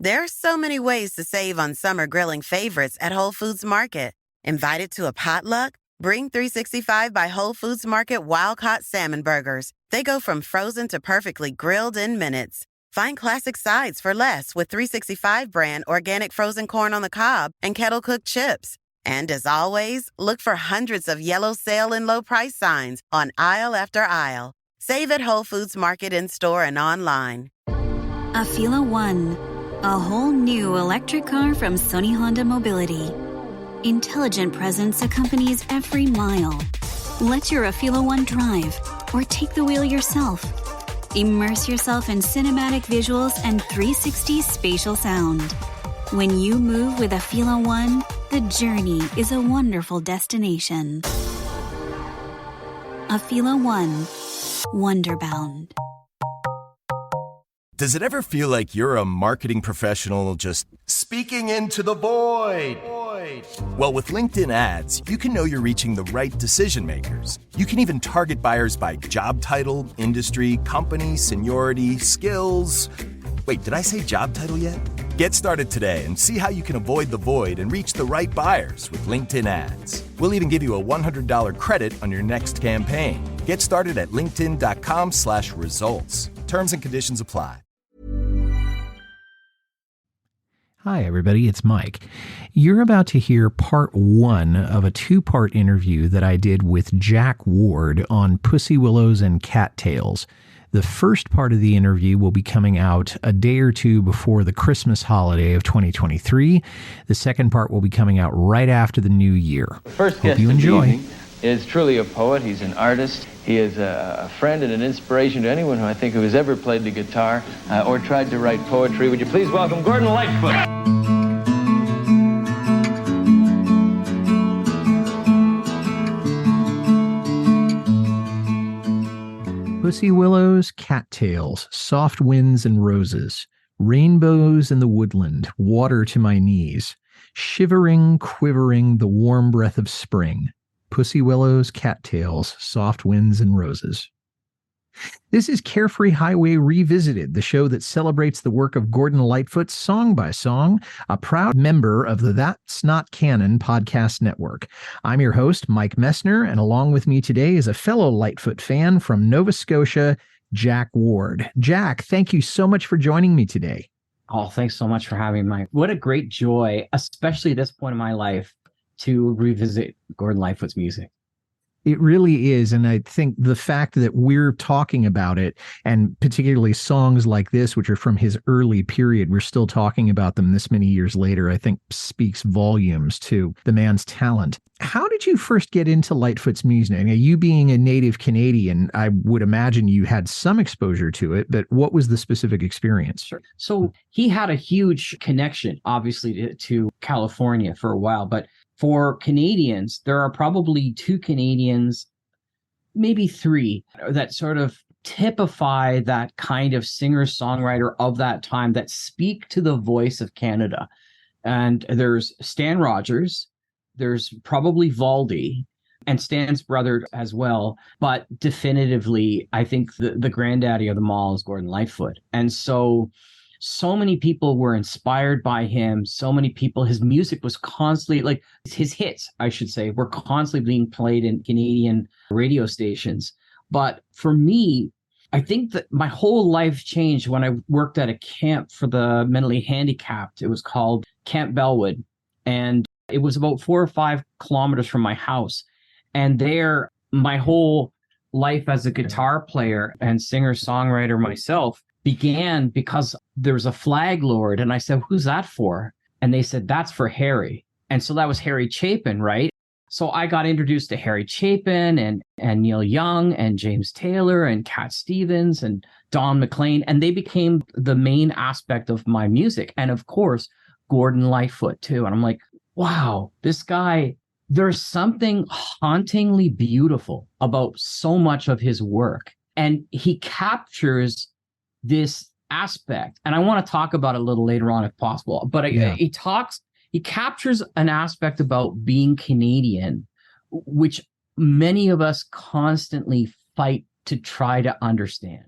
There are so many ways to save on summer grilling favorites at Whole Foods Market. Invited to a potluck? Bring 365 by Whole Foods Market wild-caught salmon burgers. They go from frozen to perfectly grilled in minutes. Find classic sides for less with 365 brand organic frozen corn on the cob and kettle-cooked chips. And as always, look for hundreds of yellow sale and low price signs on aisle after aisle. Save at Whole Foods Market in-store and online. Afila One, a whole new electric car from Sony Honda Mobility. Intelligent presence accompanies every mile. Let your Afila One drive or take the wheel yourself. Immerse yourself in cinematic visuals and 360 spatial sound. When you move with Afila One, the journey is a wonderful destination. Afila One, Wonderbound. Does it ever feel like you're a marketing professional just speaking into the void? Well, with LinkedIn ads, you can know you're reaching the right decision makers. You can even target buyers by job title, industry, company, seniority, skills. Wait, did I say job title yet? Get started today and see how you can avoid the void and reach the right buyers with LinkedIn ads. We'll even give you a $100 credit on your next campaign. Get started at linkedin.com/results. Terms and conditions apply. Hi, everybody. It's Mike. You're about to hear part one of a two-part interview that I did with Jack Ward on Pussy Willows and Cattails. The first part of the interview will be coming out a day or two before the Christmas holiday of 2023. The second part will be coming out right after the new year. First guest of the evening is truly a poet. He's an artist. He is a friend and an inspiration to anyone who I think who has ever played the guitar or tried to write poetry. Would you please welcome Gordon Lightfoot? Pussy Willows, Cattails, Soft Winds and Roses, Rainbows in the Woodland, Water to My Knees, Shivering, Quivering, the Warm Breath of Spring, Pussy Willows, Cattails, Soft Winds and Roses. This is Carefree Highway Revisited, the show that celebrates the work of Gordon Lightfoot song by song, a proud member of the That's Not Canon podcast network. I'm your host, Mike Messner, and along with me today is a fellow Lightfoot fan from Nova Scotia, Jack Ward. Jack, thank you so much for joining me today. Oh, thanks so much for having me, Mike. What a great joy, especially at this point in my life, to revisit Gordon Lightfoot's music. It really is. And I think the fact that we're talking about it, and particularly songs like this, which are from his early period, we're still talking about them this many years later, I think speaks volumes to the man's talent. How did you first get into Lightfoot's music? Now, you being a native Canadian, I would imagine you had some exposure to it, but what was the specific experience? Sure. So he had a huge connection, obviously, to California for a while, but for Canadians, there are probably two Canadians, maybe three, that sort of typify that kind of singer-songwriter of that time that speak to the voice of Canada. And there's Stan Rogers, there's probably Valdy, and Stan's brother as well. But definitively, I think the granddaddy of them all is Gordon Lightfoot. And so many people were inspired by him. So many people, his music was constantly, like his hits, I should say, were constantly being played in Canadian radio stations. But for me, I think that my whole life changed when I worked at a camp for the mentally handicapped. It was called Camp Bellwood. And it was about 4 or 5 kilometers from my house. And there, my whole life as a guitar player and singer-songwriter myself began because there was a flag lowered, and I said, "Who's that for?" And they said, "That's for Harry." And so that was Harry Chapin, right? So I got introduced to Harry Chapin and Neil Young and James Taylor and Cat Stevens and Don McLean, and they became the main aspect of my music. And of course, Gordon Lightfoot too. And I'm like, wow, this guy, there's something hauntingly beautiful about so much of his work. And he captures this aspect, and I want to talk about it a little later on if possible, but he captures an aspect about being Canadian, which many of us constantly fight to try to understand.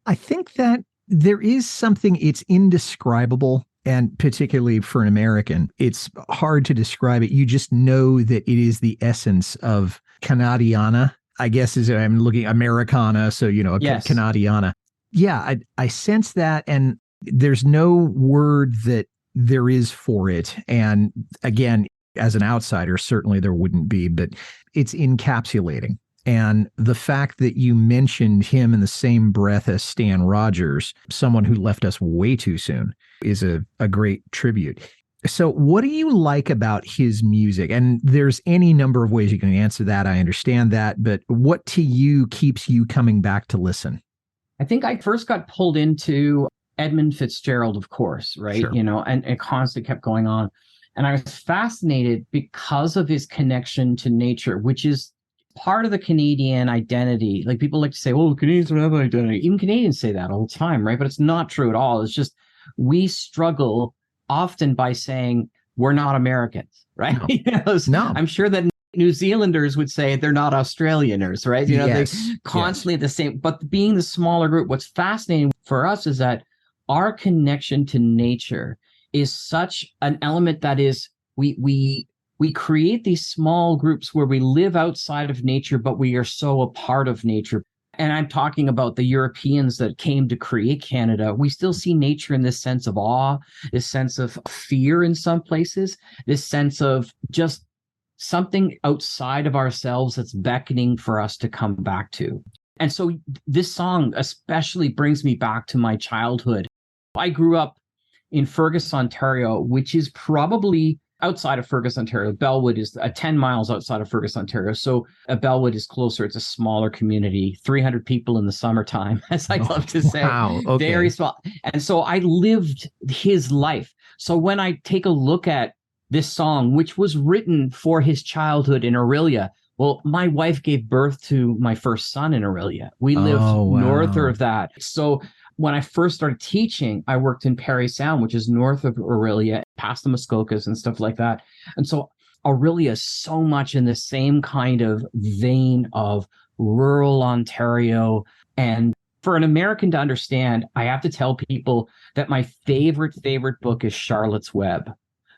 I think that there is something, it's indescribable And particularly for an American, it's hard to describe it. You just know that it is the essence of Canadiana, I guess, is I'm looking Americana. So, Yes. Canadiana. Yeah, I sense that. And there's no word that there is for it. And again, as an outsider, certainly there wouldn't be, but it's encapsulating. And the fact that you mentioned him in the same breath as Stan Rogers, someone who left us way too soon, is a great tribute. So what do you like about his music? And there's any number of ways you can answer that. I understand that. But what to you keeps you coming back to listen? I think I first got pulled into Edmund Fitzgerald, of course, right? Sure. And it constantly kept going on. And I was fascinated because of his connection to nature, which is part of the Canadian identity. Like, people like to say, oh, Canadians don't have an identity. Even Canadians say that all the time, right? But it's not true at all. It's just we struggle often by saying we're not Americans, right? No. No. I'm sure that New Zealanders would say they're not Australianers, right? Yes. They constantly the same. But being the smaller group, what's fascinating for us is that our connection to nature is such an element that is we create these small groups where we live outside of nature, but we are so a part of nature. And I'm talking about the Europeans that came to create Canada. We still see nature in this sense of awe, this sense of fear in some places, this sense of just something outside of ourselves that's beckoning for us to come back to. And so this song especially brings me back to my childhood. I grew up in Fergus, Ontario, which is probably outside of Fergus, Ontario. Bellwood is 10 miles outside of Fergus, Ontario. So Bellwood is closer. It's a smaller community, 300 people in the summertime, as I love to say. Wow. Okay. Very small. And so I lived his life. So when I take a look at this song, which was written for his childhood in Orillia, well, my wife gave birth to my first son in Orillia. We lived north of that. So when I first started teaching, I worked in Parry Sound, which is north of Orillia, past the Muskokas and stuff like that. And so Orillia is so much in the same kind of vein of rural Ontario. And for an American to understand, I have to tell people that my favorite book is Charlotte's Web,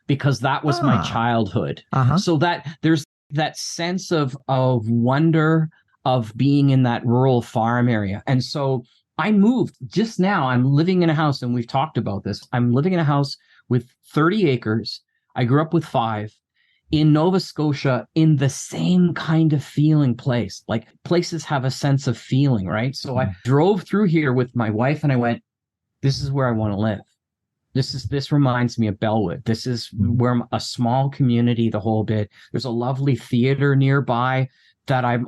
because that was my childhood. So that there's that sense of wonder of being in that rural farm area. And so I moved just now. I'm living in a house, and we've talked about this. I'm living in a house with 30 acres. I grew up with 5 in Nova Scotia, in the same kind of feeling place. Like, places have a sense of feeling, right? So I drove through here with my wife, and I went, this is where I want to live. This reminds me of Bellwood. This is where a small community, the whole bit. There's a lovely theater nearby that I'm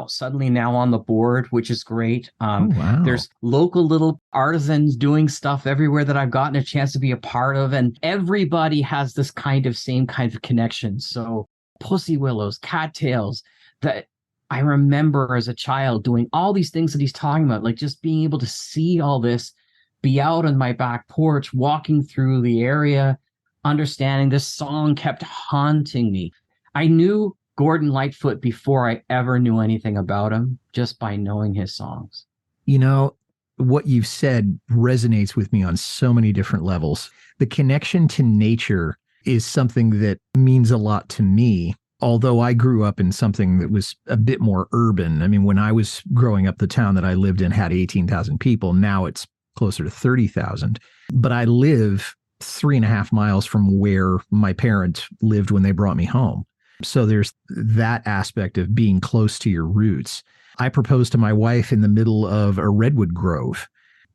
suddenly on the board, which is great. Wow. There's local little artisans doing stuff everywhere that I've gotten a chance to be a part of. And everybody has this same kind of connection. So Pussy Willows, cattails, that I remember as a child doing all these things that he's talking about, like just being able to see all this, be out on my back porch, walking through the area, understanding this song kept haunting me. I knew Gordon Lightfoot before I ever knew anything about him, just by knowing his songs. What you've said resonates with me on so many different levels. The connection to nature is something that means a lot to me, although I grew up in something that was a bit more urban. I mean, when I was growing up, the town that I lived in had 18,000 people. Now it's closer to 30,000. But I live 3.5 miles from where my parents lived when they brought me home. So there's that aspect of being close to your roots. I proposed to my wife in the middle of a redwood grove,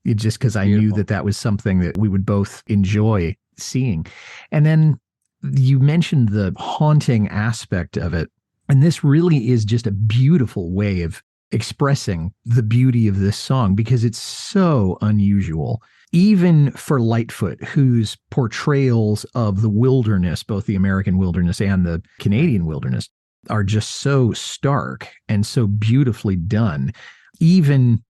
just because I knew that was something that we would both enjoy seeing. And then you mentioned the haunting aspect of it. And this really is just a beautiful way of expressing the beauty of this song, because it's so unusual. Even for Lightfoot, whose portrayals of the wilderness, both the American wilderness and the Canadian wilderness, are just so stark and so beautifully done, even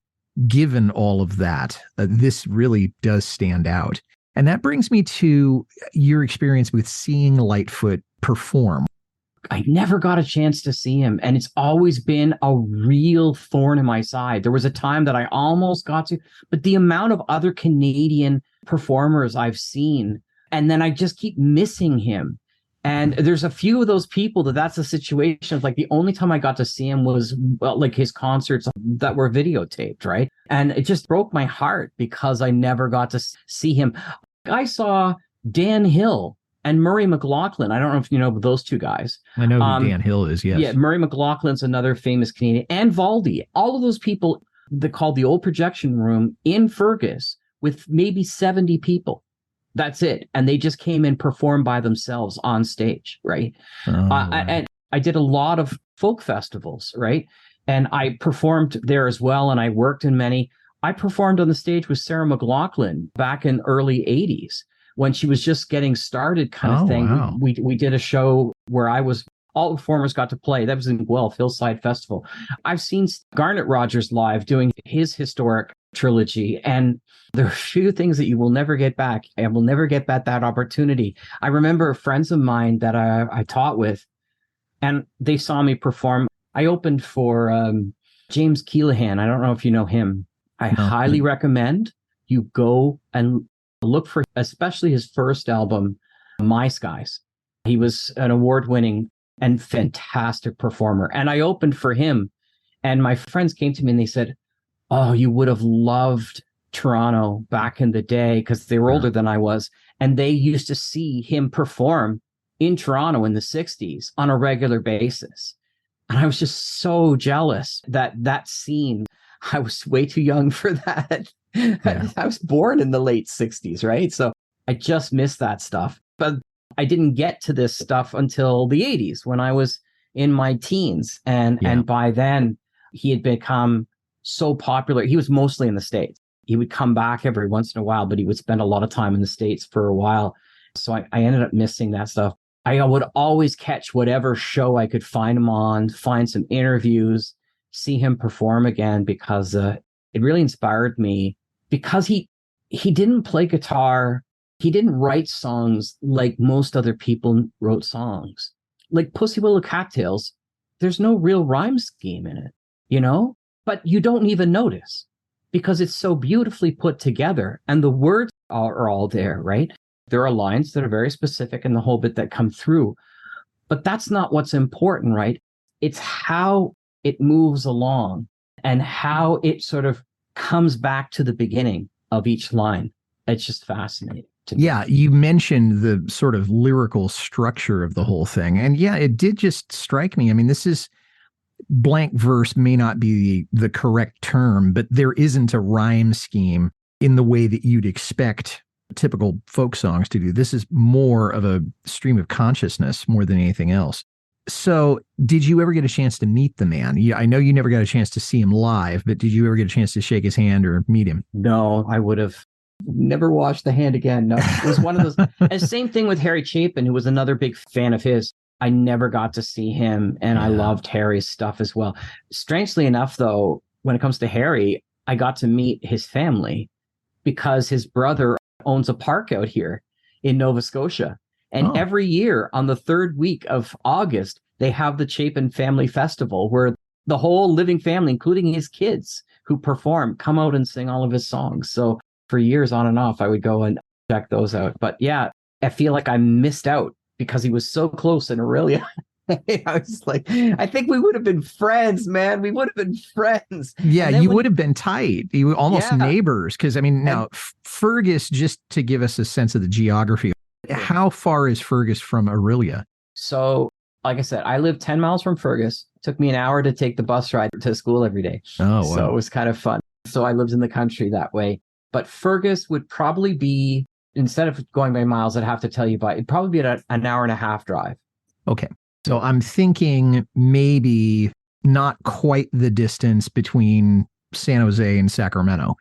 given all of that, this really does stand out. And that brings me to your experience with seeing Lightfoot perform. I never got a chance to see him, and it's always been a real thorn in my side. There was a time that I almost got to, but the amount of other Canadian performers I've seen And then I just keep missing him. And there's a few of those people that's a situation of like the only time I got to see him was like his concerts that were videotaped, right? And it just broke my heart because I never got to see him. I saw Dan Hill and Murray McLaughlin. I don't know if you know those two guys. I know who Dan Hill is, yes. Yeah, Murray McLaughlin's another famous Canadian. And Valdy. All of those people, they called the old projection room in Fergus with maybe 70 people. That's it. And they just came and performed by themselves on stage, right? And I did a lot of folk festivals, right? And I performed there as well, and I worked in many. I performed on the stage with Sarah McLachlan back in early 80s when she was just getting started kind of thing. Wow. We did a show where all the performers got to play. That was in Guelph, Hillside Festival. I've seen Garnet Rogers live doing his historic trilogy, and there are a few things that you will never get back. I will never get back that opportunity. I remember friends of mine that I taught with, and they saw me perform. I opened for James Keelahan. I don't know if you know him. I highly recommend you go and look for especially his first album, My Skies. He was an award-winning and fantastic performer. And I opened for him, and my friends came to me and they said, "Oh, you would have loved Toronto back in the day," because they were older than I was. And they used to see him perform in Toronto in the 60s on a regular basis. And I was just so jealous that scene, I was way too young for that. Yeah. I was born in the late 60s, right? So I just missed that stuff. But I didn't get to this stuff until the 80s when I was in my teens. And by then he had become so popular. He was mostly in the States. He would come back every once in a while, but he would spend a lot of time in the States for a while. So I ended up missing that stuff. I would always catch whatever show I could find him on, find some interviews, see him perform again, because it really inspired me. Because he didn't play guitar. He didn't write songs like most other people wrote songs. Like Pussy Willow Cattails, there's no real rhyme scheme in it, you know? But you don't even notice because it's so beautifully put together and the words are all there, right? There are lines that are very specific in the whole bit that come through, but that's not what's important, right? It's how it moves along and how it sort of comes back to the beginning of each line. It's just fascinating to me. Yeah, you mentioned the sort of lyrical structure of the whole thing. And yeah, it did just strike me. I mean, this is blank verse may not be the correct term, but there isn't a rhyme scheme in the way that you'd expect typical folk songs to do. This is more of a stream of consciousness more than anything else. So did you ever get a chance to meet the man? I know you never got a chance to see him live, but did you ever get a chance to shake his hand or meet him? No, I would have never washed the hand again. No, it was one of those. And same thing with Harry Chapin, who was another big fan of his. I never got to see him, and I loved Harry's stuff as well. Strangely enough, though, when it comes to Harry, I got to meet his family because his brother owns a park out here in Nova Scotia. And every year on the third week of August, they have the Chapin Family Festival where the whole living family, including his kids who perform, come out and sing all of his songs. So for years on and off, I would go and check those out. But yeah, I feel like I missed out because he was so close in Aurelia. I was like, I think we would have been friends, man. We would have been friends. Yeah, you would have been tight. You were almost neighbors. Because, I mean, now, Fergus, just to give us a sense of the geography, how far is Fergus from Aurelia? So, like I said, I live 10 miles from Fergus. It took me an hour to take the bus ride to school every day. Oh, wow. So it was kind of fun. So I lived in the country that way. But Fergus would probably be, instead of going by miles, I'd have to tell you by, it'd probably be an hour and a half drive. Okay. So I'm thinking maybe not quite the distance between San Jose and Sacramento.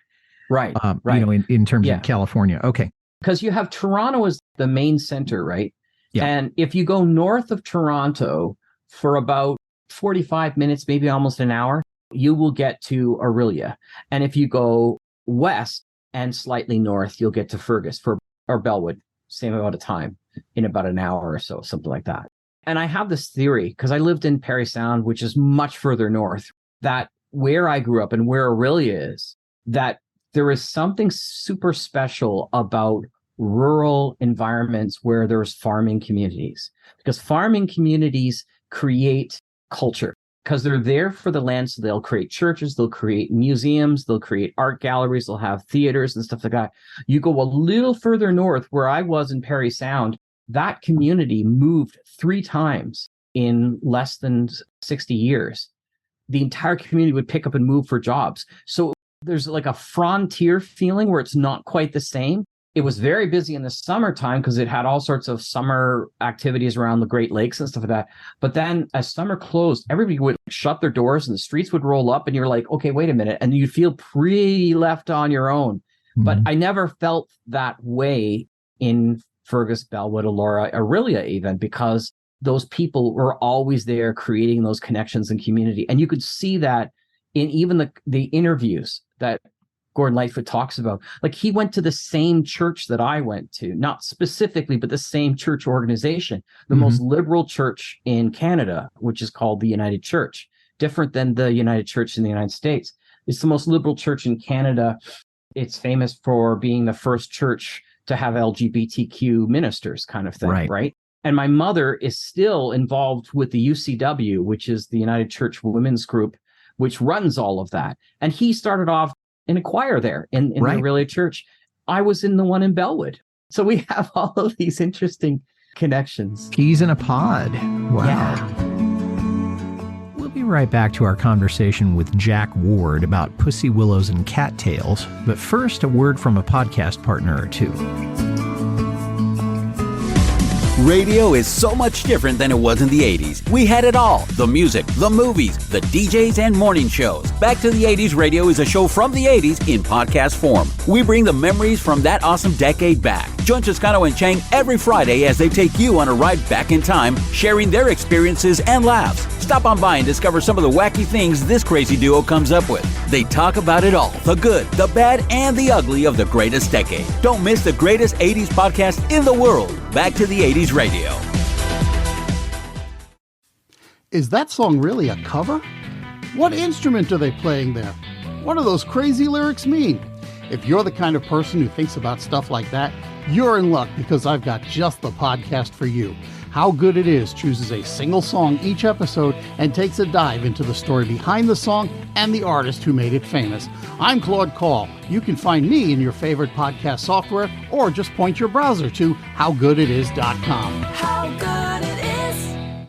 Right. You know, in terms of California. Okay. Because you have Toronto as the main center, right? Yeah. And if you go north of Toronto for about 45 minutes, maybe almost an hour, you will get to Aurelia. And if you go west and slightly north, you'll get to Fergus or Bellwood, same amount of time, in about an hour or so, something like that. And I have this theory, because I lived in Parry Sound, which is much further north, that where I grew up and where Aurelia is, that there is something super special about rural environments where there's farming communities, because farming communities create culture because they're there for the land. So they'll create churches, they'll create museums, they'll create art galleries, they'll have theaters and stuff like that. You go a little further north where I was in Parry Sound, that community moved 3 times in less than 60 years. The entire community would pick up and move for jobs. So there's like a frontier feeling where it's not quite the same. It was very busy in the summertime because it had all sorts of summer activities around the Great Lakes and stuff like that. But then as summer closed, everybody would shut their doors and the streets would roll up and you're like, okay, wait a minute. And you feel pretty left on your own. Mm-hmm. But I never felt that way in Fergus, Bellwood, Elora, Orillia even, because those people were always there creating those connections and community. And you could see that in even the interviews that Gordon Lightfoot talks about. Like, he went to the same church that I went to, not specifically, but the same church organization, the most liberal church in Canada, which is called the United Church, different than the United Church in the United States. It's the most liberal church in Canada. It's famous for being the first church to have LGBTQ ministers, kind of thing, right? And my mother is still involved with the UCW, which is the United Church Women's Group, which runs all of that. And he started off in a choir there in the Orillia Church. I was in the one in Bellwood. So we have all of these interesting connections. Peas in a pod. Wow. Yeah. We'll be right back to our conversation with Jack Ward about Pussy Willows and Cattails. But first, a word from a podcast partner or two. Radio is so much different than it was in the 80s. We had it all. The music, the movies, the DJs, and morning shows. Back to the 80s Radio is a show from the 80s in podcast form. We bring the memories from that awesome decade back. Join Toscano and Chang every Friday as they take you on a ride back in time, sharing their experiences and laughs. Stop on by and discover some of the wacky things this crazy duo comes up with. They talk about it all, the good, the bad, and the ugly of the greatest decade. Don't miss the greatest 80s podcast in the world. Back to the 80s Radio. Is that song really a cover? What instrument are they playing there? What do those crazy lyrics mean? If you're the kind of person who thinks about stuff like that, you're in luck, because I've got just the podcast for you. How Good It Is chooses a single song each episode and takes a dive into the story behind the song and the artist who made it famous. I'm Claude Call. You can find me in your favorite podcast software, or just point your browser to howgooditis.com. How good it is.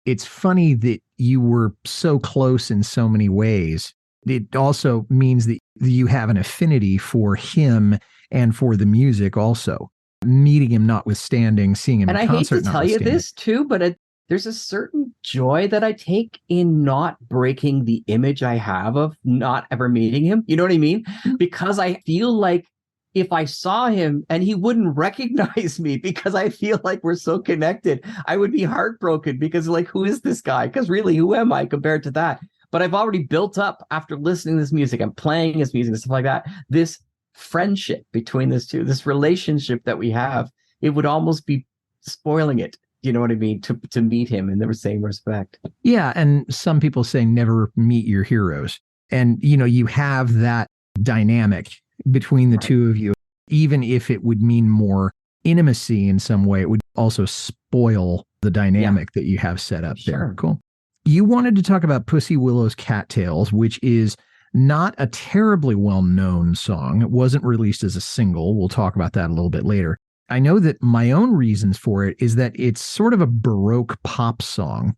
It's funny that you were so close in so many ways. It also means that you have an affinity for him and for the music also. Meeting him notwithstanding, seeing him in concert. And I hate to tell you this too, but there's a certain joy that I take in not breaking the image I have of not ever meeting him. You know what I mean? Because I feel like if I saw him and he wouldn't recognize me, because I feel like we're so connected, I would be heartbroken, because like, who is this guy? Because really, who am I compared to that? But I've already built up, after listening to this music and playing his music and stuff like that, this friendship between these two, this relationship that we have. It would almost be spoiling it, you know what I mean, to meet him in the same respect. Yeah, and some people say never meet your heroes. And, you know, you have that dynamic between the two of you. Even if it would mean more intimacy in some way, it would also spoil the dynamic that you have set up there. Cool. You wanted to talk about Pussy Willows Cattails, which is not a terribly well-known song. It wasn't released as a single. We'll talk about that a little bit later. I know that my own reasons for it is that it's sort of a Baroque pop song.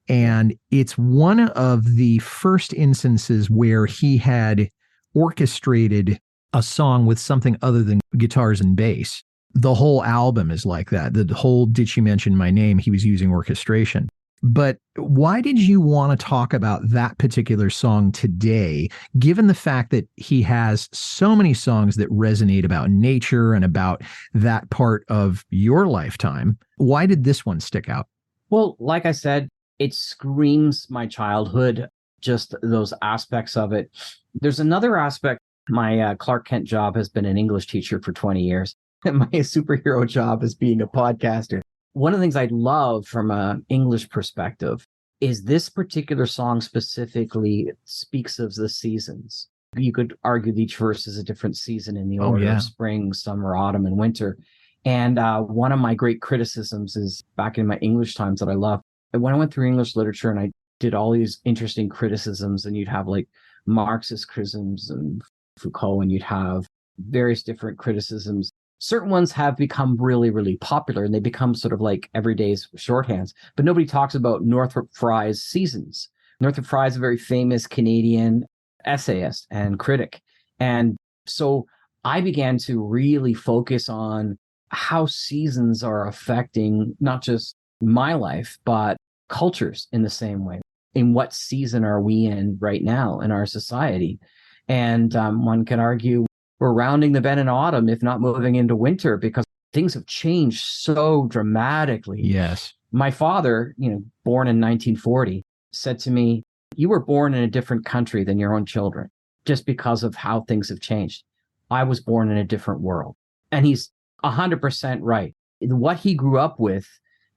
And it's one of the first instances where he had orchestrated a song with something other than guitars and bass. The whole album is like that. The whole Did She Mention My Name, he was using orchestration. But why did you want to talk about that particular song today, given the fact that he has so many songs that resonate about nature and about that part of your lifetime? Why did this one stick out? Well, like I said, it screams my childhood, just those aspects of it. There's another aspect. My Clark Kent job has been an English teacher for 20 years. My superhero job is being a podcaster. One of the things I love from an English perspective is this particular song specifically speaks of the seasons. You could argue that each verse is a different season in the Oh, order yeah. of spring, summer, autumn, and winter. And one of my great criticisms is back in my English times that I love. When I went through English literature and I did all these interesting criticisms, and you'd have like Marxist criticisms and Foucault, and you'd have various different criticisms. Certain ones have become really, really popular, and they become sort of like everyday's shorthands. But nobody talks about Northrop Frye's Seasons. Northrop Frye is a very famous Canadian essayist and critic. And so I began to really focus on how seasons are affecting not just my life, but cultures in the same way. In what season are we in right now in our society? And one can argue we're rounding the bend in autumn, if not moving into winter, because things have changed so dramatically. Yes. My father, born in 1940, said to me, "You were born in a different country than your own children, just because of how things have changed. I was born in a different world." And he's 100% right. What he grew up with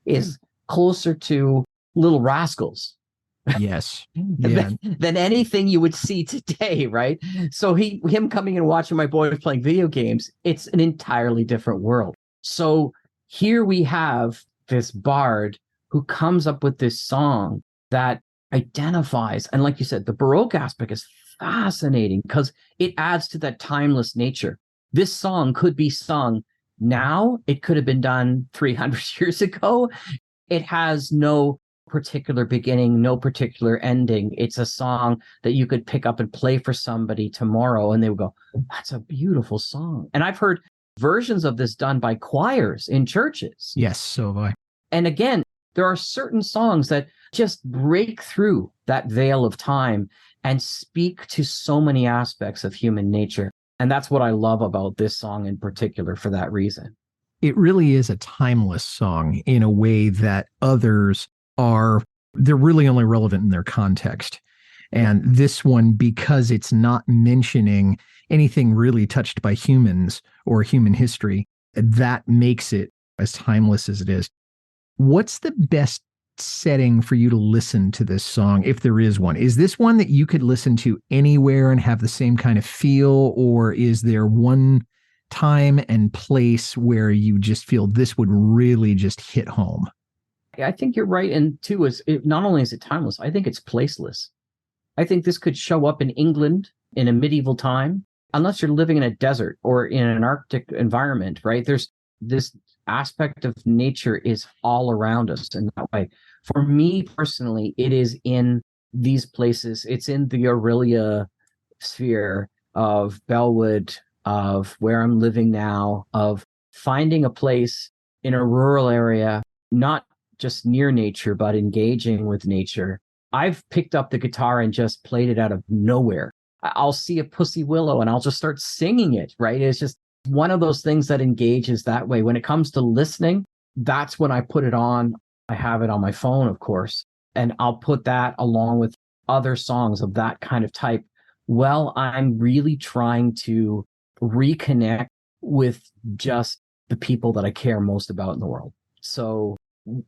is closer to Little Rascals. Yes. Yeah. than anything you would see today, right? So him coming and watching my boys playing video games, it's an entirely different world. So here we have this bard who comes up with this song that identifies, and like you said, the Baroque aspect is fascinating because it adds to that timeless nature. This song could be sung now. It could have been done 300 years ago. It has no particular beginning, no particular ending. It's a song that you could pick up and play for somebody tomorrow, and they would go, "That's a beautiful song." And I've heard versions of this done by choirs in churches. Yes, so have I. And again, there are certain songs that just break through that veil of time and speak to so many aspects of human nature. And that's what I love about this song in particular for that reason. It really is a timeless song in a way that others they're really only relevant in their context. And this one, because it's not mentioning anything really touched by humans or human history, that makes it as timeless as it is. What's the best setting for you to listen to this song, if there is one? Is this one that you could listen to anywhere and have the same kind of feel, or is there one time and place where you just feel this would really just hit home? I think you're right. And two, not only is it timeless, I think it's placeless. I think this could show up in England in a medieval time, unless you're living in a desert or in an Arctic environment, right? There's this aspect of nature is all around us in that way. For me personally, it is in these places. It's in the Aurelia sphere of Bellwood, of where I'm living now, of finding a place in a rural area, not just near nature, but engaging with nature. I've picked up the guitar and just played it out of nowhere. I'll see a pussy willow and I'll just start singing it, right? It's just one of those things that engages that way. When it comes to listening, that's when I put it on. I have it on my phone, of course, and I'll put that along with other songs of that kind of type. Well, I'm really trying to reconnect with just the people that I care most about in the world. So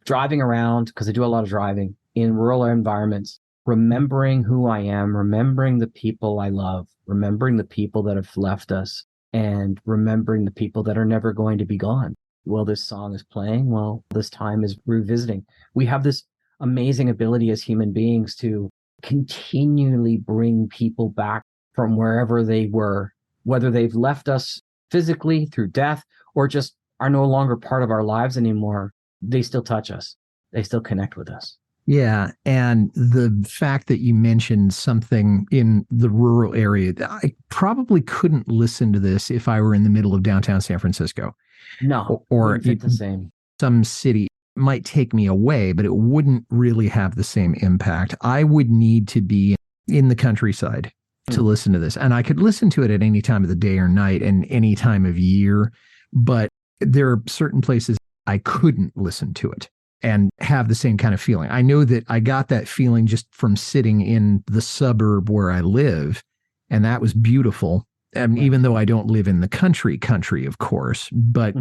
driving around, because I do a lot of driving in rural environments, remembering who I am, remembering the people I love, remembering the people that have left us, and remembering the people that are never going to be gone. Well, this song is playing. Well, this time is revisiting. We have this amazing ability as human beings to continually bring people back from wherever they were, whether they've left us physically through death or just are no longer part of our lives anymore. They still touch us. They still connect with us. Yeah. And the fact that you mentioned something in the rural area, I probably couldn't listen to this if I were in the middle of downtown San Francisco. No, or the same. Some city might take me away, but it wouldn't really have the same impact. I would need to be in the countryside to listen to this. And I could listen to it at any time of the day or night and any time of year. But there are certain places I couldn't listen to it and have the same kind of feeling. I know that I got that feeling just from sitting in the suburb where I live, and that was beautiful. Even though I don't live in the country, of course, but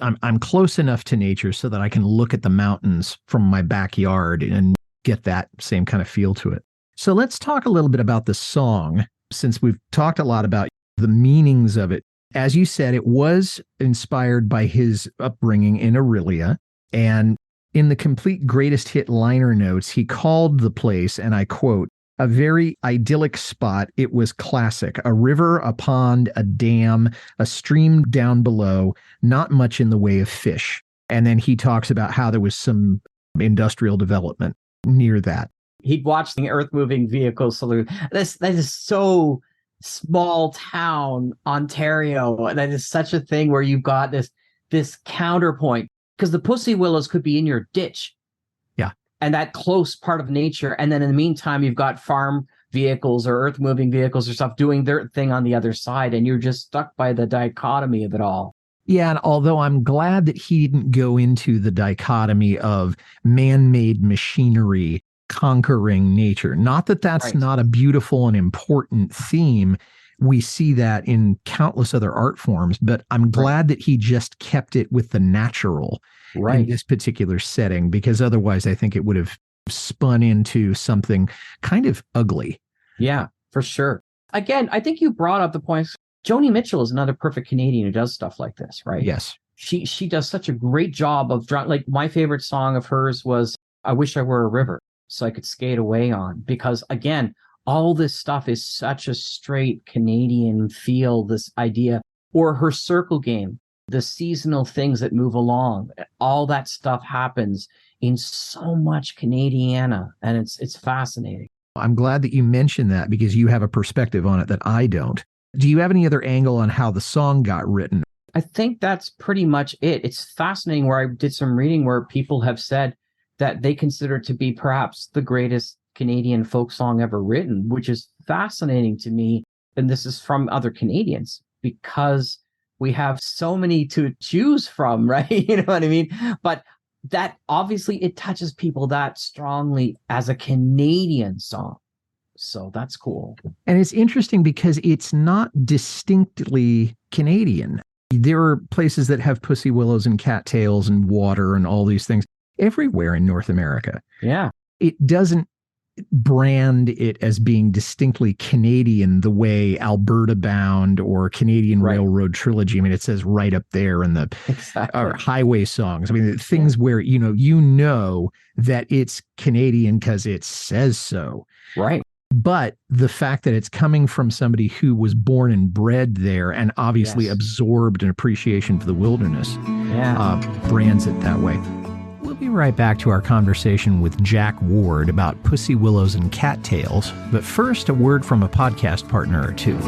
I'm close enough to nature so that I can look at the mountains from my backyard and get that same kind of feel to it. So let's talk a little bit about the song since we've talked a lot about the meanings of it, as you said, it was inspired by his upbringing in Aurelia. And in the complete greatest hit liner notes, he called the place, and I quote, a very idyllic spot. It was classic. A river, a pond, a dam, a stream down below, not much in the way of fish. And then he talks about how there was some industrial development near that. He'd watch the earth moving vehicle salute. That is so small town Ontario. That is such a thing where you've got this counterpoint, because the pussy willows could be in your ditch. Yeah. And that close part of nature. And then in the meantime, you've got farm vehicles or earth moving vehicles or stuff doing their thing on the other side. And you're just stuck by the dichotomy of it all. Yeah, and although I'm glad that he didn't go into the dichotomy of man-made machinery conquering nature, not that that's Right. not a beautiful and important theme. We see that in countless other art forms, but I'm glad that he just kept it with the natural in this particular setting, because otherwise I think it would have spun into something kind of ugly. Yeah, for sure. Again, I think you brought up the points. Joni Mitchell is another perfect Canadian who does stuff like this, right? Yes. She does such a great job of like, my favorite song of hers was I Wish I Were a River So I Could Skate Away On, because again, all this stuff is such a straight Canadian feel, this idea, or her circle game, the seasonal things that move along, all that stuff happens in so much Canadiana, and it's fascinating. I'm glad that you mentioned that, because you have a perspective on it that I don't. Do you have any other angle on how the song got written? I think that's pretty much it. It's fascinating where I did some reading where people have said that they consider it to be perhaps the greatest Canadian folk song ever written, which is fascinating to me. And this is from other Canadians, because we have so many to choose from, right? You know what I mean? But that obviously it touches people that strongly as a Canadian song. So that's cool. And it's interesting because it's not distinctly Canadian. There are places that have pussy willows and cattails and water and all these things everywhere in North America. Yeah. It doesn't brand it as being distinctly Canadian the way Alberta Bound or Canadian Railroad Trilogy. I mean, it says right up there in the or highway songs. I mean, things where, you know that it's Canadian because it says so. Right. But the fact that it's coming from somebody who was born and bred there and obviously absorbed an appreciation for the wilderness brands it that way. We'll be right back to our conversation with Jack Ward about pussy willows and cattails. But first, a word from a podcast partner or two.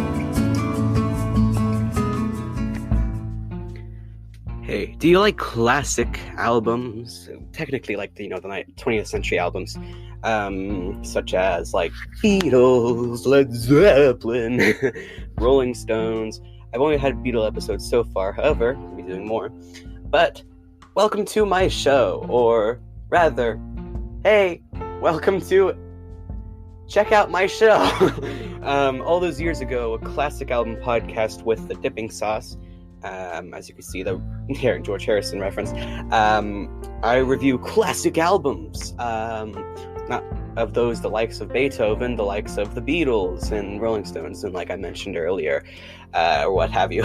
Hey, do you like classic albums? Technically, like the 20th century albums, such as like Beatles, Led Zeppelin, Rolling Stones. I've only had Beatle episodes so far, however, I'll be doing more. But welcome to my show, or rather, hey, welcome to check out my show. All those years ago, a classic album podcast with the dipping sauce. As you can see, the George Harrison reference. I review classic albums, not of those the likes of Beethoven, the likes of the Beatles and Rolling Stones, and like I mentioned earlier, or what have you.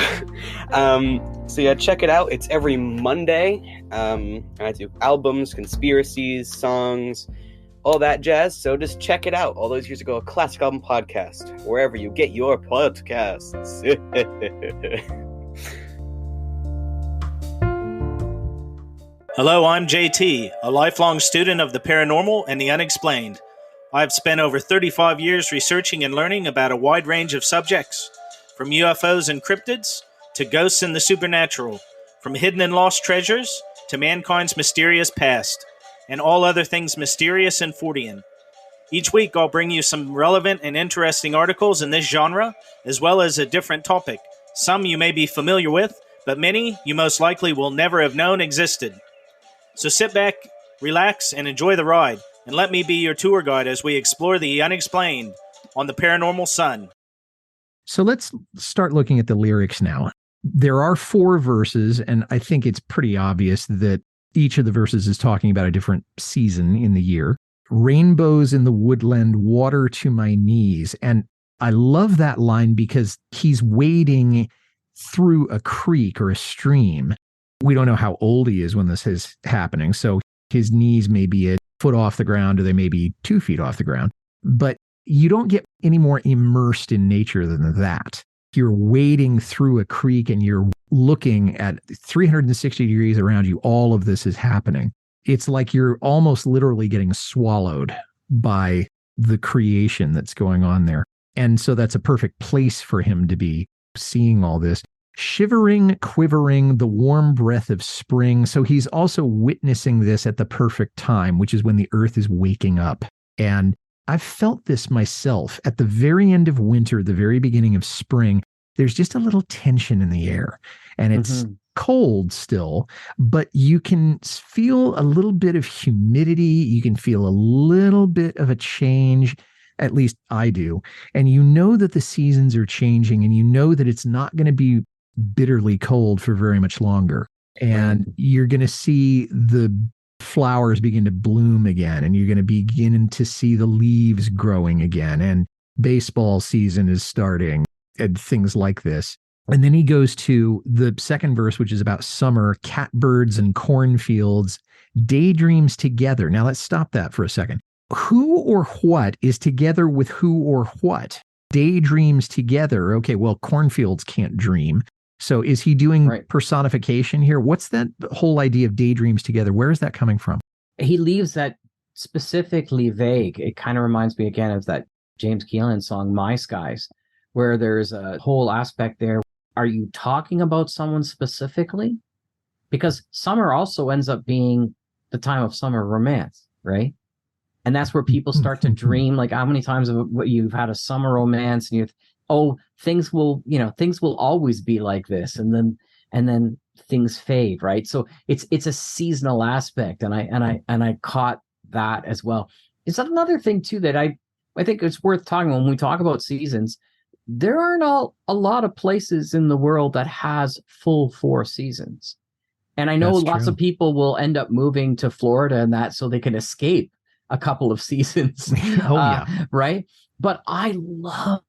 So yeah, check it out. It's every Monday. I do albums, conspiracies, songs, all that jazz. So just check it out. All those years ago, a classic album podcast, wherever you get your podcasts. Hello, I'm JT, a lifelong student of the paranormal and the unexplained. I've spent over 35 years researching and learning about a wide range of subjects, from UFOs and cryptids to ghosts and the supernatural, from hidden and lost treasures to mankind's mysterious past, and all other things mysterious and Fortean. Each week I'll bring you some relevant and interesting articles in this genre, as well as a different topic. Some you may be familiar with, but many you most likely will never have known existed. So sit back, relax, and enjoy the ride, and let me be your tour guide as we explore the unexplained on the Paranormal Son. So let's start looking at the lyrics now. There are 4 verses, and I think it's pretty obvious that each of the verses is talking about a different season in the year. Rainbows in the woodland, water to my knees. And I love that line because he's wading through a creek or a stream. We don't know how old he is when this is happening. So his knees may be a foot off the ground or they may be 2 feet off the ground. But you don't get any more immersed in nature than that. You're wading through a creek and you're looking at 360 degrees around you. All of this is happening. It's like you're almost literally getting swallowed by the creation that's going on there. And so that's a perfect place for him to be seeing all this. Shivering, quivering, the warm breath of spring. So he's also witnessing this at the perfect time, which is when the earth is waking up. And I've felt this myself at the very end of winter, the very beginning of spring. There's just a little tension in the air and it's cold still, but you can feel a little bit of humidity. You can feel a little bit of a change. At least I do. And you know that the seasons are changing and you know that it's not going to be bitterly cold for very much longer. And you're going to see the flowers begin to bloom again, and you're going to begin to see the leaves growing again. And baseball season is starting and things like this. And then he goes to the second verse, which is about summer, catbirds and cornfields, daydreams together. Now let's stop that for a second. Who or what is together with who or what? Daydreams together. Okay, well, cornfields can't dream. So is he doing personification here? What's that whole idea of daydreams together? Where is that coming from? He leaves that specifically vague. It kind of reminds me again of that James Keelan song, My Skies, where there's a whole aspect there. Are you talking about someone specifically? Because summer also ends up being the time of summer romance, right? And that's where people start to dream. Like, how many times have you've had a summer romance and things will always be like this, and then things fade, right? So it's a seasonal aspect, and I caught that as well. It's another thing too that I think it's worth talking when we talk about seasons. There aren't a lot of places in the world that has full 4 seasons, and I know lots of people will end up moving to Florida and that so they can escape a couple of seasons. Right? But I love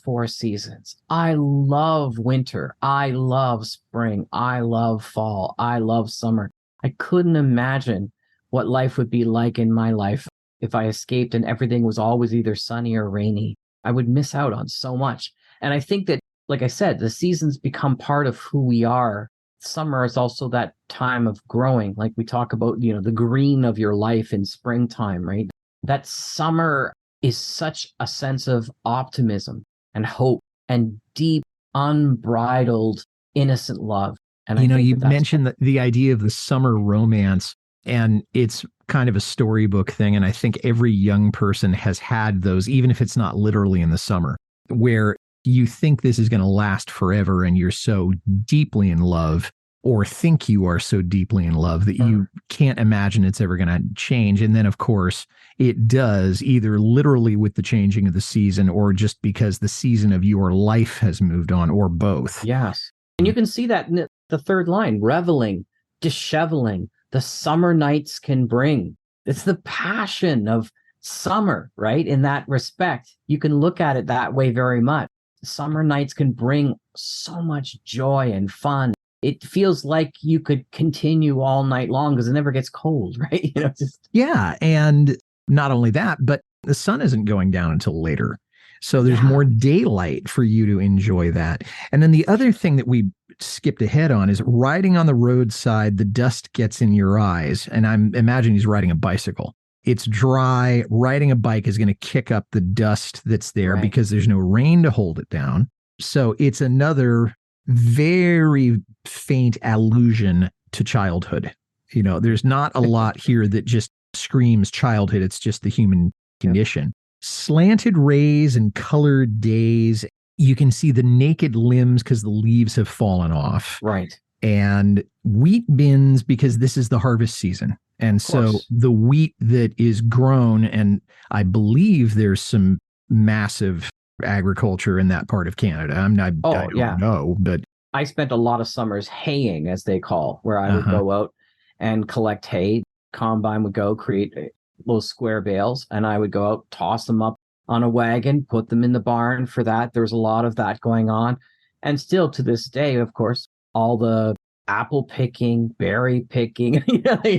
4 seasons. I love winter. I love spring. I love fall. I love summer. I couldn't imagine what life would be like in my life if I escaped and everything was always either sunny or rainy. I would miss out on so much. And I think that, like I said, the seasons become part of who we are. Summer is also that time of growing. Like we talk about, the green of your life in springtime, right? That summer is such a sense of optimism and hope and deep, unbridled, innocent love. And you mentioned the idea of the summer romance, and it's kind of a storybook thing. And I think every young person has had those, even if it's not literally in the summer, where you think this is going to last forever and you're so deeply in love, or think you are so deeply in love that you can't imagine it's ever going to change. And then, of course, it does, either literally with the changing of the season or just because the season of your life has moved on, or both. Yes. And you can see that in the third line, reveling, disheveling, the summer nights can bring. It's the passion of summer, right? In that respect, you can look at it that way very much. Summer nights can bring so much joy and fun. It feels like you could continue all night long because it never gets cold, right? Yeah. And not only that, but the sun isn't going down until later. So there's more daylight for you to enjoy that. And then the other thing that we skipped ahead on is riding on the roadside, the dust gets in your eyes. And I'm imagining he's riding a bicycle. It's dry. Riding a bike is going to kick up the dust that's there because there's no rain to hold it down. So it's another very faint allusion to childhood. There's not a lot here that just screams childhood. It's just the human condition. Slanted rays and colored days. You can see the naked limbs because the leaves have fallen off. Right. And wheat bins because this is the harvest season. And so the wheat that is grown, and I believe there's some massive agriculture in that part of Canada. I don't know, but I spent a lot of summers haying, as they call, where I would go out and collect hay. Combine would go create little square bales, and I would go out, toss them up on a wagon, put them in the barn for that. There's a lot of that going on. And still to this day, of course, all the apple picking, berry picking,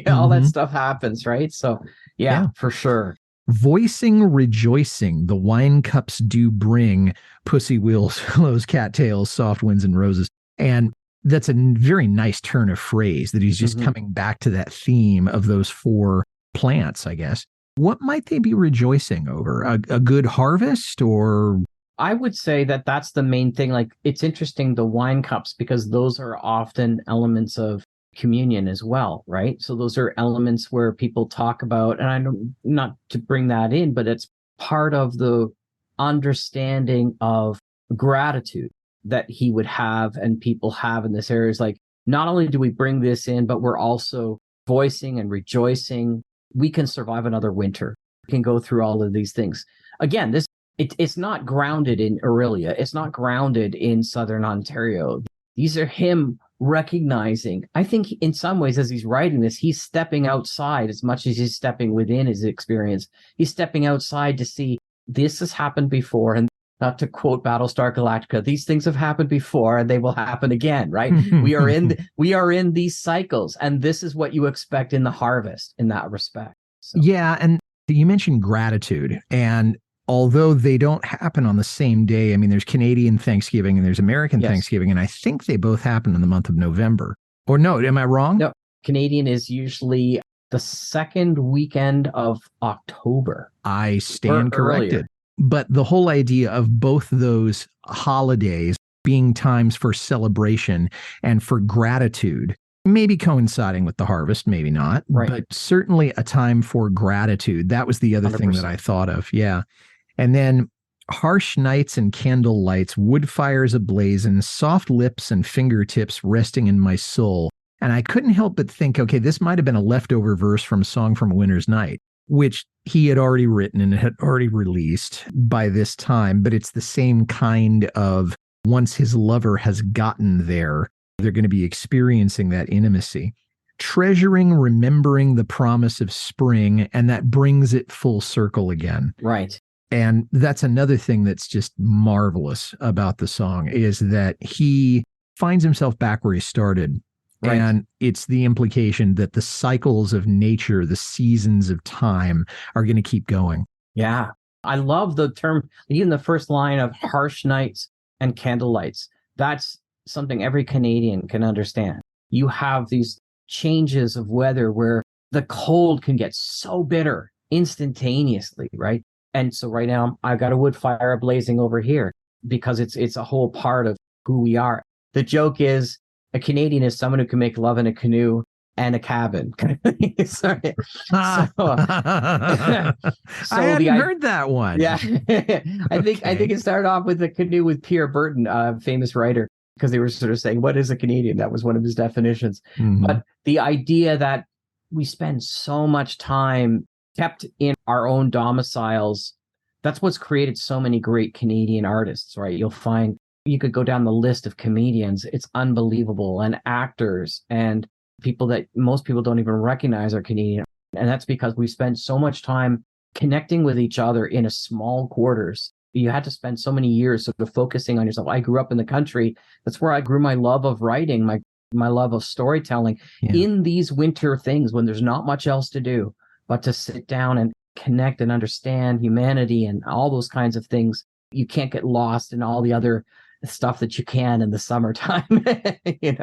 all that stuff happens, right? So yeah, for sure. Voicing, rejoicing, the wine cups do bring pussy willows, cattails, soft winds, and roses. And that's a very nice turn of phrase that he's just coming back to that theme of those 4 plants, I guess. What might they be rejoicing over? A good harvest, or? I would say that that's the main thing. Like, it's interesting, the wine cups, because those are often elements of communion as well, right? So those are elements where people talk about, and I don't, not to bring that in, but it's part of the understanding of gratitude that he would have and people have in this area. Is like, not only do we bring this in, but we're also voicing and rejoicing. We can survive another winter. We can go through all of these things. Again, it's not grounded in Aurelia. It's not grounded in Southern Ontario. These are him recognizing, I think in some ways, as he's writing this, he's stepping outside as much as he's stepping within his experience. He's stepping outside to see this has happened before. And not to quote Battlestar Galactica, these things have happened before and they will happen again, right? we are in these cycles, and this is what you expect in the harvest in that respect. So. Yeah. And you mentioned gratitude, and although they don't happen on the same day, I mean, there's Canadian Thanksgiving and there's American Thanksgiving, and I think they both happen in the month of November. Or no, am I wrong? No, Canadian is usually the second weekend of October. I stand corrected. But the whole idea of both those holidays being times for celebration and for gratitude, maybe coinciding with the harvest, maybe not, but certainly a time for gratitude. That was the other 100%. Thing that I thought of. Yeah. And then harsh nights and candle lights, wood fires ablazing, soft lips and fingertips resting in my soul. And I couldn't help but think, okay, this might have been a leftover verse from Song from a Winter's Night, which he had already written and had already released by this time. But it's the same kind of, once his lover has gotten there, they're going to be experiencing that intimacy. Treasuring, remembering the promise of spring, and that brings it full circle again. Right. And that's another thing that's just marvelous about the song, is that he finds himself back where he started. Right. And it's the implication that the cycles of nature, the seasons of time, are going to keep going. Yeah. I love the term, even the first line of harsh nights and candle lights. That's something every Canadian can understand. You have these changes of weather where the cold can get so bitter instantaneously, right? And so right now I've got a wood fire blazing over here because it's a whole part of who we are. The joke is, a Canadian is someone who can make love in a canoe and a cabin. Sorry. I hadn't heard that one. Yeah. I think it started off with the canoe with Pierre Burton, a famous writer, because they were sort of saying, what is a Canadian? That was one of his definitions. Mm-hmm. But the idea that we spend so much time kept in our own domiciles, that's what's created so many great Canadian artists, right? You'll find, you could go down the list of comedians. It's unbelievable. And actors and people that most people don't even recognize are Canadian. And that's because we spend so much time connecting with each other in a small quarters. You had to spend so many years sort of focusing on yourself. I grew up in the country. That's where I grew my love of writing, my love of storytelling in these winter things when there's not much else to do but to sit down and connect and understand humanity and all those kinds of things. You can't get lost in all the other stuff that you can in the summertime.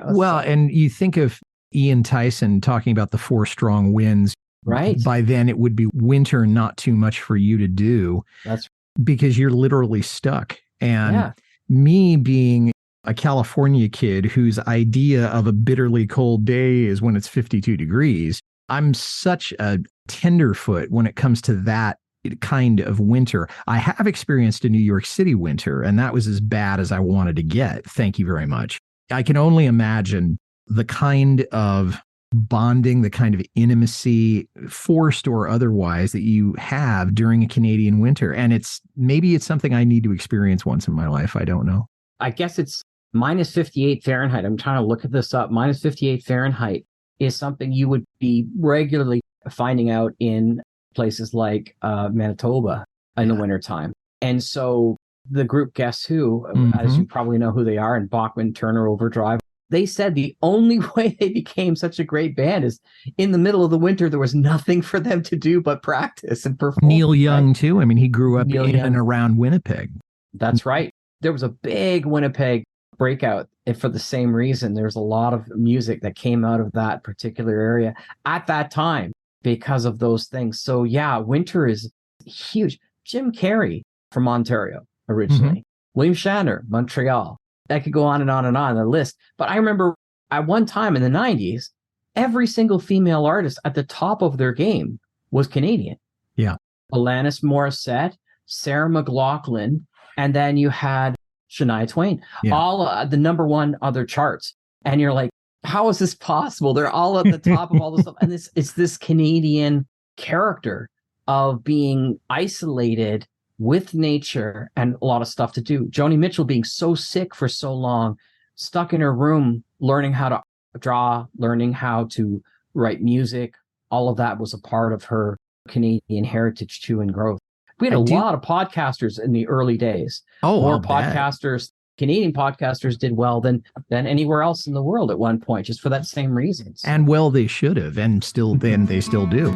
Well, and you think of Ian Tyson talking about the 4 strong winds. Right. By then it would be winter, not too much for you to do. That's because you're literally stuck. And me being a California kid whose idea of a bitterly cold day is when it's 52 degrees, I'm such a tenderfoot when it comes to that kind of winter. I have experienced a New York City winter, and that was as bad as I wanted to get. Thank you very much. I can only imagine the kind of bonding, the kind of intimacy, forced or otherwise, that you have during a Canadian winter. And maybe it's something I need to experience once in my life. I don't know. I guess it's minus 58 Fahrenheit. I'm trying to look at this up. Minus 58 Fahrenheit is something you would be regularly finding out in places like Manitoba. in the wintertime. And so the group Guess Who, as you probably know who they are, and Bachman Turner Overdrive, they said the only way they became such a great band is in the middle of the winter, there was nothing for them to do but practice and perform. Neil Young, too. I mean, he grew up in and around Winnipeg. That's right. There was a big Winnipeg breakout. And for the same reason, there's a lot of music that came out of that particular area at that time because of those things. So yeah, winter is huge. Jim Carrey from Ontario originally, William Shatner, Montreal. That could go on and on and on the list. But I remember at one time in the 90s, every single female artist at the top of their game was Canadian. Yeah. Alanis Morissette, Sarah McLachlan, and then you had Shania Twain, all the number one other charts. And you're like, how is this possible? They're all at the top of all this stuff. And it's this Canadian character of being isolated with nature and a lot of stuff to do. Joni Mitchell being so sick for so long, stuck in her room, learning how to draw, learning how to write music. All of that was a part of her Canadian heritage too and growth. We had a lot of podcasters in the early days. More podcasters, Canadian podcasters did well than anywhere else in the world at one point, just for that same reasons. And well, they should have, and still then they still do.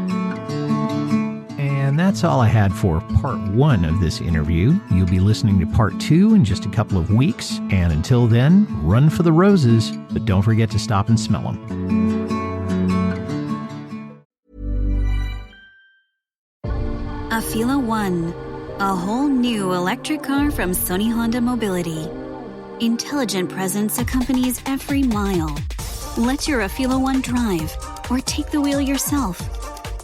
And that's all I had for part 1 of this interview. You'll be listening to part 2 in just a couple of weeks. And until then, run for the roses, but don't forget to stop and smell them. Afila One, a whole new electric car from Sony Honda Mobility. Intelligent presence accompanies every mile. Let your Afila One drive, or take the wheel yourself.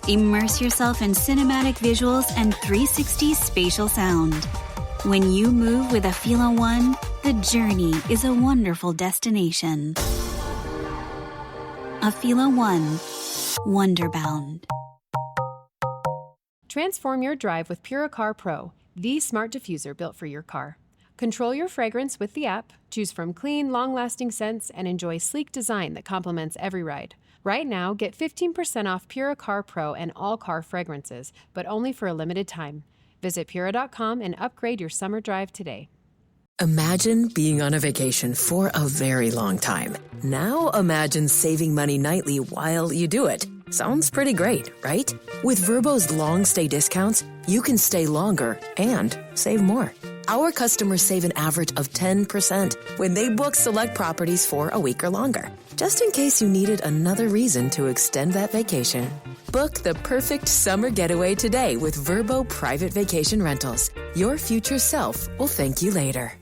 Immerse yourself in cinematic visuals and 360 spatial sound. When you move with Afila One, the journey is a wonderful destination. Afila One, Wonderbound. Transform your drive with Puricar Pro, the smart diffuser built for your car. Control your fragrance with the app, choose from clean, long-lasting scents, and enjoy sleek design that complements every ride. Right now, get 15% off Puricar Pro and all car fragrances, but only for a limited time. Visit Pura.com and upgrade your summer drive today. Imagine being on a vacation for a very long time. Now imagine saving money nightly while you do it. Sounds pretty great, right? With Vrbo's long stay discounts, you can stay longer and save more. Our customers save an average of 10% when they book select properties for a week or longer. Just in case you needed another reason to extend that vacation. Book the perfect summer getaway today with Vrbo Private Vacation Rentals. Your future self will thank you later.